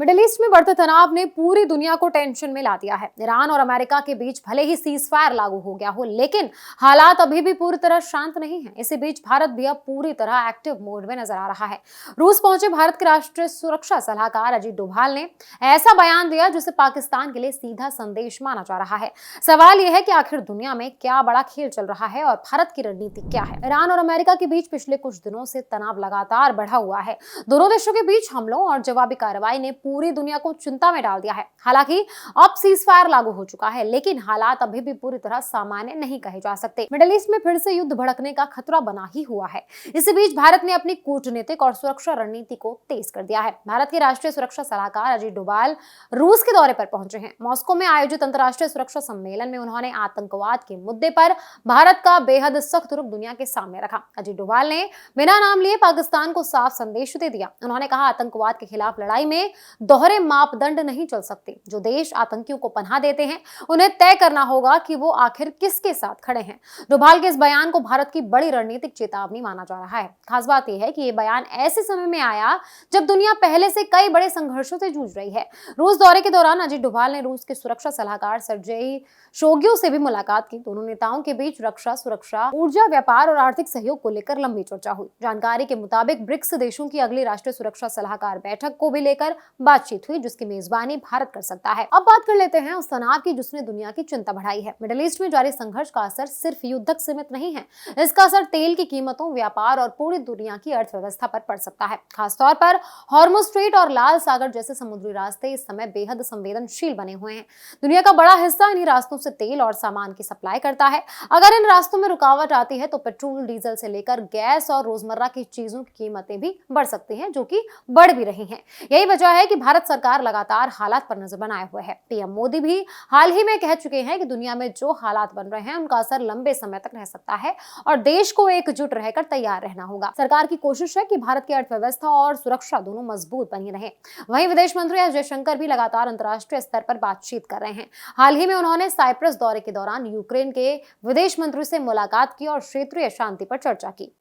Middle east में बढ़ते तनाव ने पूरी दुनिया को टेंशन में ला दिया है। ईरान और अमेरिका के बीच भले ही सीज फायर लागू हो गया हो, लेकिन हालात अभी भी पूरी तरह शांत नहीं हैं। इसी बीच भारत भी अब पूरी तरह एक्टिव मोड में नजर आ रहा है। रूस पहुंचे भारत के राष्ट्रीय सुरक्षा सलाहकार अजीत डोभाल ने ऐसा बयान दिया जिसे पाकिस्तान के लिए सीधा संदेश माना जा रहा है। सवाल यह है कि आखिर दुनिया में क्या बड़ा खेल चल रहा है और भारत की रणनीति क्या है। ईरान और अमेरिका के बीच पिछले कुछ दिनों से तनाव लगातार बढ़ा हुआ है। दोनों देशों के बीच हमलों और जवाबी कार्रवाई ने पूरी दुनिया को चिंता में डाल दिया है। हालांकि अब सीज फायर लागू हो चुका है, लेकिन हालात अभी भी पूरी तरह सामान्य नहीं कहे जा सकते। मिडिल ईस्ट में फिर से युद्ध भड़कने का खतरा बना ही हुआ है। इसी बीच भारत ने अपनी कूटनीतिक और सुरक्षा रणनीति को तेज कर दिया है। भारत के राष्ट्रीय सुरक्षा सलाहकार अजीत डोभाल रूस के दौरे पर पहुंचे हैं। मॉस्को में आयोजित अंतर्राष्ट्रीय सुरक्षा सम्मेलन में उन्होंने आतंकवाद के मुद्दे पर भारत का बेहद सख्त रुख दुनिया के सामने रखा। अजीत डोभाल ने बिना नाम लिए पाकिस्तान को साफ संदेश दे दिया। उन्होंने कहा, आतंकवाद के खिलाफ लड़ाई में दोहरे मापदंड नहीं चल सकते। जो देश आतंकियों को पनाह देते हैं, उन्हें तय करना होगा कि वो आखिर किसके साथ खड़े हैं। डोभाल के इस बयान को भारत की बड़ी रणनीतिक चेतावनी माना जा रहा है। खास बात यह है कि ये बयान ऐसे समय में आया जब दुनिया पहले से कई बड़े संघर्षों से जूझ रही है। रूस दौरे के दौरान अजीत डोभाल ने रूस के सुरक्षा सलाहकार सर्जेई शोइगु से भी मुलाकात की। दोनों नेताओं के बीच रक्षा, सुरक्षा, ऊर्जा, व्यापार और आर्थिक सहयोग को लेकर लंबी चर्चा हुई। जानकारी के मुताबिक ब्रिक्स देशों की अगली राष्ट्रीय सुरक्षा सलाहकार बैठक को भी लेकर बातचीत हुई, जिसकी मेजबानी भारत कर सकता है। अब बात कर लेते हैं उस तनाव की जिसने दुनिया की चिंता बढ़ाई है। मिडिल ईस्ट में जारी संघर्ष का असर सिर्फ युद्ध तक सीमित नहीं है। इसका असर तेल की कीमतों, व्यापार और पूरी दुनिया की अर्थव्यवस्था पर पड़ सकता है। खासतौर पर हॉर्मुज़ स्ट्रेट और लाल सागर जैसे समुद्री रास्ते इस समय बेहद संवेदनशील बने हुए हैं। दुनिया का बड़ा हिस्सा इन्हीं रास्तों से तेल और सामान की सप्लाई करता है। अगर इन रास्तों में रुकावट आती है तो पेट्रोल, डीजल से लेकर गैस और रोजमर्रा की चीजों की कीमतें भी बढ़ सकती हैं, जो कि बढ़ भी रही हैं। यही वजह है कि भारत सरकार लगातार हालात पर नजर बनाए हुए है। पीएम मोदी भी हाल ही में कह चुके हैं कि दुनिया में जो हालात बन रहे हैं उनका असर लंबे समय तक रह सकता है और देश को एकजुट रहकर तैयार रहना होगा। सरकार की कोशिश है कि भारत की अर्थव्यवस्था और सुरक्षा दोनों मजबूत बनी रहे। वहीं विदेश मंत्री एस जयशंकर भी लगातार अंतर्राष्ट्रीय स्तर पर बातचीत कर रहे हैं। हाल ही में उन्होंने साइप्रस दौरे के दौरान यूक्रेन के विदेश मंत्री से मुलाकात की और क्षेत्रीय शांति पर चर्चा की।